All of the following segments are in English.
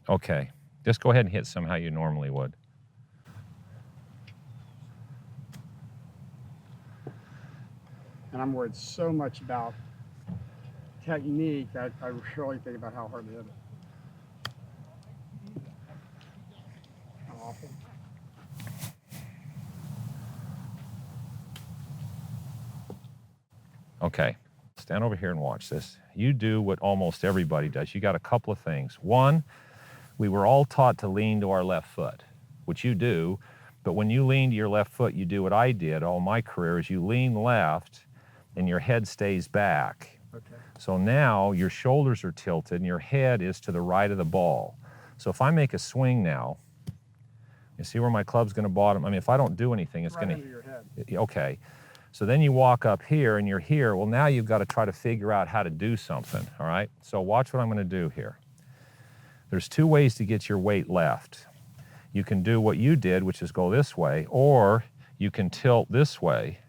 Okay. Just go ahead and hit some how you normally would. And I'm worried so much about technique that I really think about how hard to hit it. How awful. Okay. Stand over here and watch this. You do what almost everybody does. You got a couple of things. One, we were all taught to lean to our left foot, which you do. But when you lean to your left foot, you do what I did all my career is you lean left and your head stays back. Okay. So now your shoulders are tilted and your head is to the right of the ball. So if I make a swing now, you see where my club's going to bottom? I mean, if I don't do anything, it's Right going into your head. to... Okay. So then you walk up here and you're here. Well, now you've got to try to figure out how to do something, all right? So watch what I'm going to do here. There's two ways to get your weight left. You can do what you did, which is go this way, or you can tilt this way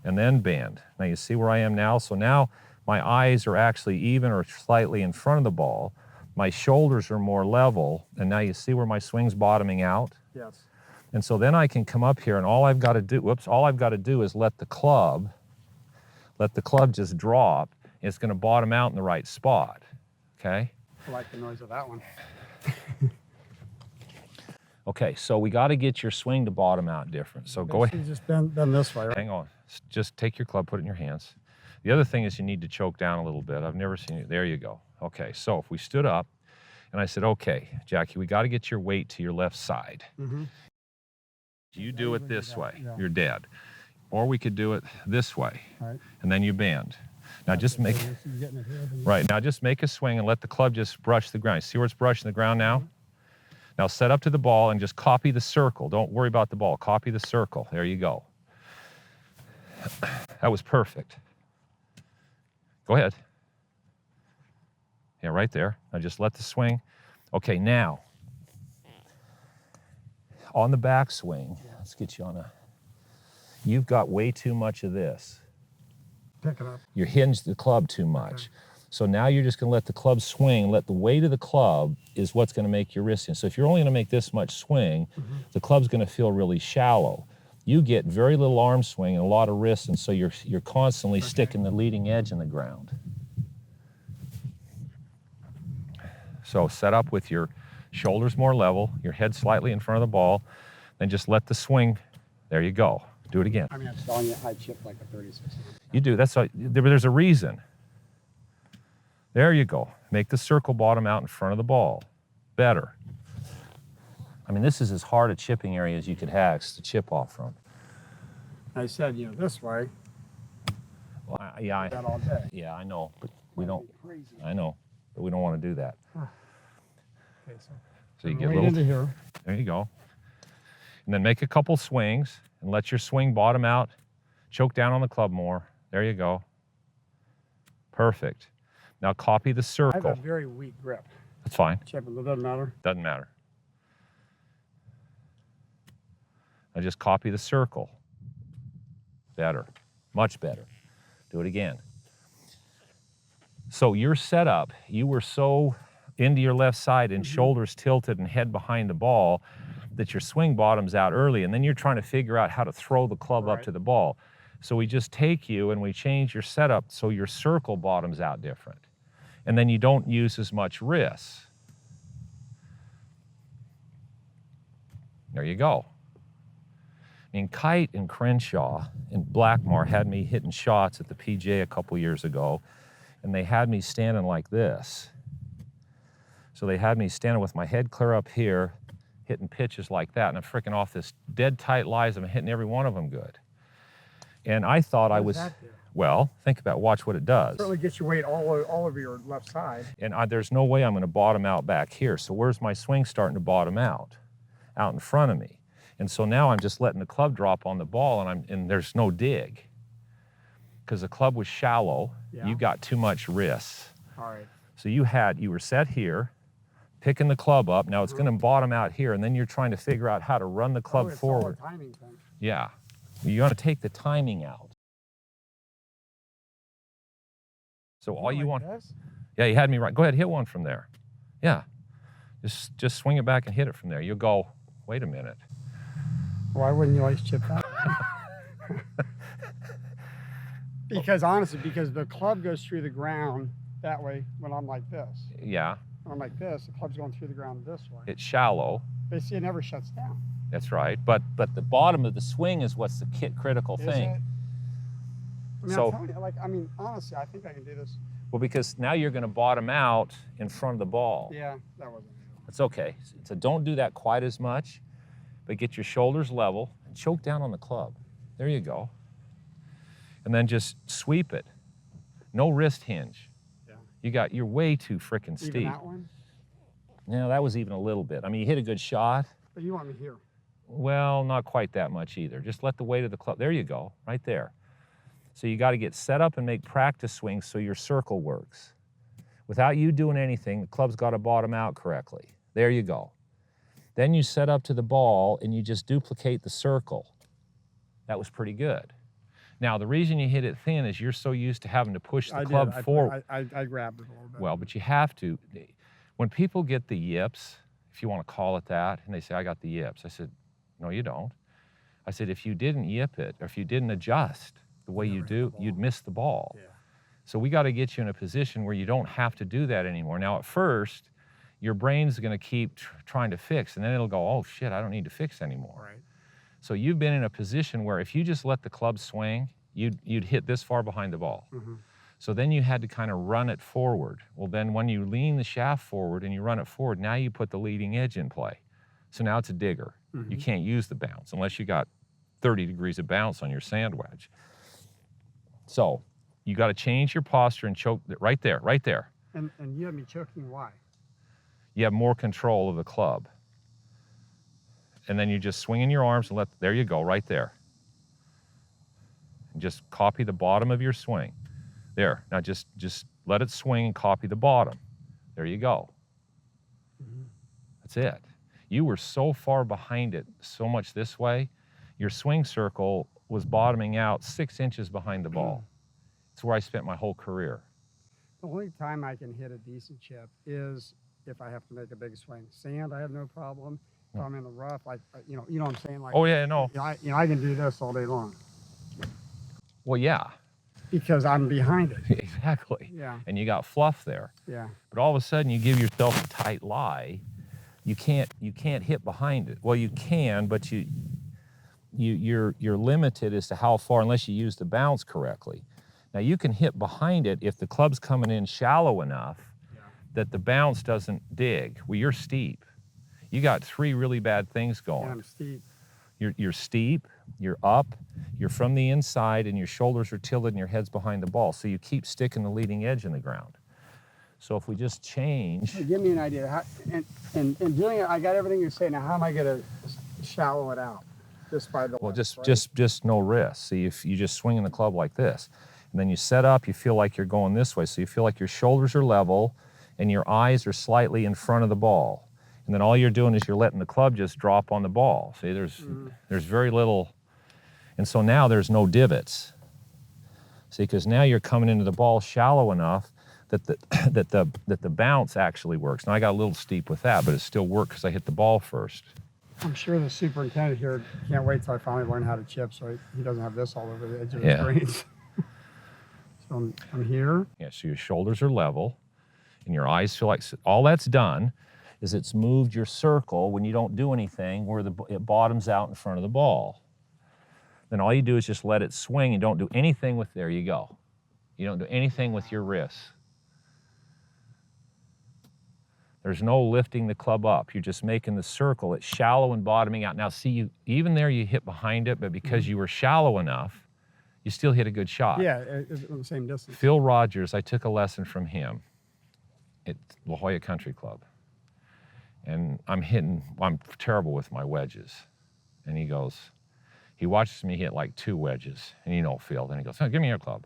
and then bend. Now you see where I am now? So now my eyes are actually even or slightly in front of the ball. My shoulders are more level, and now you see where my swing's bottoming out? Yes. And so then I can come up here and all I've got to do, all I've got to do is let the club just drop, and it's going to bottom out in the right spot, okay? I like the noise of that one. Okay, so we got to get your swing to bottom out different. So go ahead. Just bend this way, right? Hang on. Just take your club, put it in your hands. The other thing is you need to choke down a little bit. I've never seen it. There you go. Okay, so if we stood up and I said, okay, Jackie, we got to get your weight to your left side. Mm-hmm. You do it this way, you're dead. Or we could do it this way, Right. and then you bend. Now just make, right, now just make a swing and let the club just brush the ground. See where it's brushing the ground now? Now set up to the ball and just copy the circle. Don't worry about the ball, copy the circle. There you go. That was perfect. Go ahead. Yeah, right there. Now just let the swing. Okay, now, on the backswing, let's get you on a, you've got way too much of this. Pick it up. You hinged the club too much. Okay. So now you're just going to let the club swing, let the weight of the club is what's going to make your wrist in. So if you're only going to make this much swing, the club's going to feel really shallow. You get very little arm swing and a lot of wrist, and so you're constantly sticking the leading edge in the ground. So set up with your shoulders more level, your head slightly in front of the ball, then just let the swing, there you go. Do it again. I mean, I'm telling you, I chip like a 36. You do, there's a reason. There you go. Make the circle bottom out in front of the ball. Better. I mean, this is as hard a chipping area as you could have to chip off from. I said, this way. Well, yeah, that all day. Yeah, I know, but we don't. Crazy. I know, but we don't want to do that. Okay, so you get a little into here. There you go. And then make a couple swings and let your swing bottom out. Choke down on the club more. There you go. Perfect. Now copy the circle. I have a very weak grip. That's fine. Chipping, it doesn't matter. Doesn't matter. Now just copy the circle. Better. Much better. Do it again. So your setup, you were so into your left side and shoulders tilted and head behind the ball that your swing bottoms out early, and then you're trying to figure out how to throw the club up to the ball. So we just take you and we change your setup so your circle bottoms out different. And then you don't use as much wrist. There you go. I mean, Kite and Crenshaw and Blackmore had me hitting shots at the PGA a couple years ago, and they had me standing like this. So they had me standing with my head clear up here, hitting pitches like that, and I'm freaking off this dead tight lies. I'm hitting every one of them good. And I thought I was, well, think about, watch what it does. It certainly gets your weight all over your left side. And there's no way I'm going to bottom out back here. So where's my swing starting to bottom out? Out in front of me. And so now I'm just letting the club drop on the ball, and there's no dig. Because the club was shallow, you got too much wrist. All right. So you were set here, picking the club up. Now it's going to bottom out here, and then you're trying to figure out how to run the club forward. Timing thing. Yeah. You got to take the timing out. So all you want... This? Yeah, you had me right. Go ahead, hit one from there. Yeah. Just swing it back and hit it from there. You'll go, wait a minute. Why wouldn't you always chip that? Because honestly, because the club goes through the ground that way when I'm like this. Yeah. When I'm like this, the club's going through the ground this way. It's shallow. But see, it never shuts down. That's right. But the bottom of the swing is what's the critical thing. I mean, So, I'm telling you, I mean, honestly, I think I can do this. well, because now you're going to bottom out in front of the ball. Yeah, that wasn't it. It's okay. So don't do that quite as much, but get your shoulders level and choke down on the club. There you go. And then just sweep it. No wrist hinge. Yeah. You're way too frickin' steep. Even that one? No, that was even a little bit. I mean, you hit a good shot. But you want me here. Well, not quite that much either. Just let the weight of the club, there you go, right there. So you got to get set up and make practice swings so your circle works. Without you doing anything, the club's got to bottom out correctly. There you go. Then you set up to the ball and you just duplicate the circle. That was pretty good. Now, the reason you hit it thin is you're so used to having to push the club forward. I grabbed it a little bit. Well, but you have to. When people get the yips, if you want to call it that, and they say, I got the yips, I said, no, you don't. I said, if you didn't yip it, or if you didn't adjust the way you do, you'd miss the ball. Yeah. So we got to get you in a position where you don't have to do that anymore. Now, at first, your brain's going to keep trying to fix, and then it'll go, oh, shit, I don't need to fix anymore. Right. So you've been in a position where if you just let the club swing, you'd hit this far behind the ball. Mm-hmm. So then you had to kind of run it forward. Well, then when you lean the shaft forward and you run it forward, now you put the leading edge in play. So now it's a digger. Mm-hmm. You can't use the bounce unless you got 30 degrees of bounce on your sand wedge. So you got to change your posture and choke right there, right there. And you have me choking, why? You have more control of the club. And then you just swing in your arms and there you go, right there. And just copy the bottom of your swing. There, now just let it swing and copy the bottom. There you go. Mm-hmm. That's it. You were so far behind it, so much this way, your swing circle was bottoming out 6 inches behind the ball. It's where I spent my whole career. The only time I can hit a decent chip is if I have to make a big swing. Sand, I have no problem. If I'm in the rough, like you know what I'm saying. Like, oh yeah, no. I can do this all day long. Well, yeah. Because I'm behind it. Exactly. Yeah. And you got fluff there. Yeah. But all of a sudden, you give yourself a tight lie. You can't hit behind it. Well, you can, but you're limited as to how far unless you use the bounce correctly. Now you can hit behind it if the club's coming in shallow enough that the bounce doesn't dig. Well, you're steep. You got 3 really bad things going. Yeah, I'm steep. You're steep, you're up, you're from the inside, and your shoulders are tilted and your head's behind the ball. So you keep sticking the leading edge in the ground. So if we just change. Hey, give me an idea. How, and doing it, I got everything you're saying. Now, how am I going to shallow it out? Just by the well, left, just no wrist. See, if you just swing in the club like this, and then you set up, you feel like you're going this way. So you feel like your shoulders are level and your eyes are slightly in front of the ball. And then all you're doing is you're letting the club just drop on the ball. See, there's very little, and so now there's no divots. See, because now you're coming into the ball shallow enough that the bounce actually works. Now I got a little steep with that, but it still worked because I hit the ball first. I'm sure the superintendent here can't wait till I finally learn how to chip, so he doesn't have this all over the edge of his greens. So I'm here. Yeah. So your shoulders are level, and your eyes feel like all that's done is it's moved your circle when you don't do anything where it bottoms out in front of the ball. Then all you do is just let it swing and don't do anything with, there you go. You don't do anything with your wrists. There's no lifting the club up. You're just making the circle. It's shallow and bottoming out. Now see, even there you hit behind it, but because you were shallow enough, you still hit a good shot. Yeah, it's the same distance. Phil Rogers, I took a lesson from him at La Jolla Country Club. And I'm terrible with my wedges. And he watches me hit like 2 wedges. And Phil, then he goes, oh, give me your club.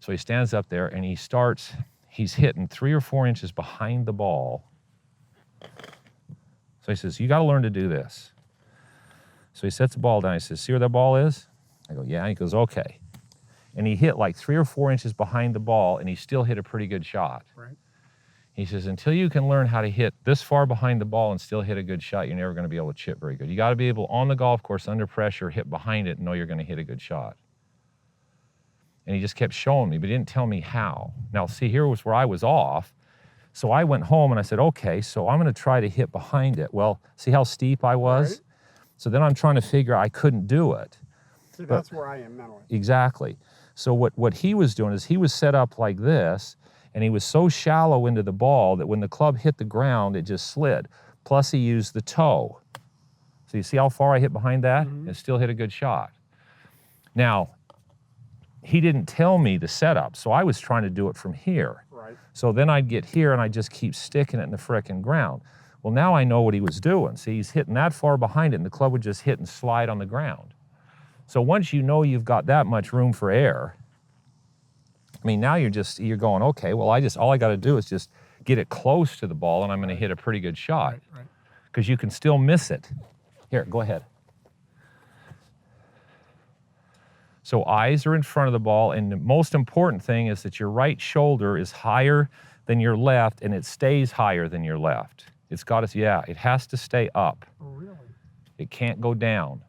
So he stands up there and he's hitting 3 or 4 inches behind the ball. So he says, you got to learn to do this. So he sets the ball down. He says, see where that ball is? I go, yeah. He goes, okay. And he hit like 3 or 4 inches behind the ball, and he still hit a pretty good shot. Right. He says, until you can learn how to hit this far behind the ball and still hit a good shot, you're never going to be able to chip very good. You got to be able, on the golf course, under pressure, hit behind it and know you're going to hit a good shot. And he just kept showing me, but he didn't tell me how. Now, see, here was where I was off. So I went home and I said, okay, so I'm going to try to hit behind it. Well, see how steep I was? Right. So then I'm trying to figure I couldn't do it. See, that's where I am mentally. Exactly. So what he was doing is he was set up like this, and he was so shallow into the ball that when the club hit the ground, it just slid. Plus, he used the toe. So you see how far I hit behind that? And still hit a good shot. Now, he didn't tell me the setup, so I was trying to do it from here. Right. So then I'd get here, and I'd just keep sticking it in the frickin' ground. Well, now I know what he was doing. See, he's hitting that far behind it, and the club would just hit and slide on the ground. So once you know you've got that much room for air, I mean, now you're going, okay, well, all I got to do is just get it close to the ball, and I'm going to hit a pretty good shot. Right. Because you can still miss it. Here, go ahead. So eyes are in front of the ball, and the most important thing is that your right shoulder is higher than your left, and it stays higher than your left. It's got to, yeah, it has to stay up. Oh, really? It can't go down.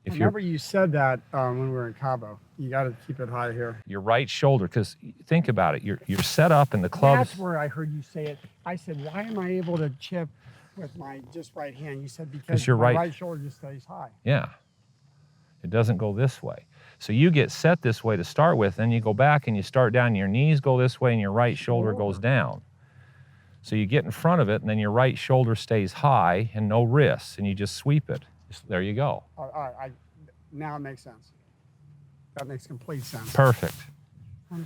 I remember you said that when we were in Cabo. You got to keep it high here. Your right shoulder, because think about it, you're set up in the club. That's where I heard you say it. I said, why am I able to chip with my just right hand? You said, because your my right shoulder just stays high. Yeah. It doesn't go this way. So you get set this way to start with, then you go back and you start down, your knees go this way and your right shoulder goes down. So you get in front of it, and then your right shoulder stays high and no wrists, and you just sweep it. There you go. All right, now it makes sense. That makes complete sense. Perfect. 100%.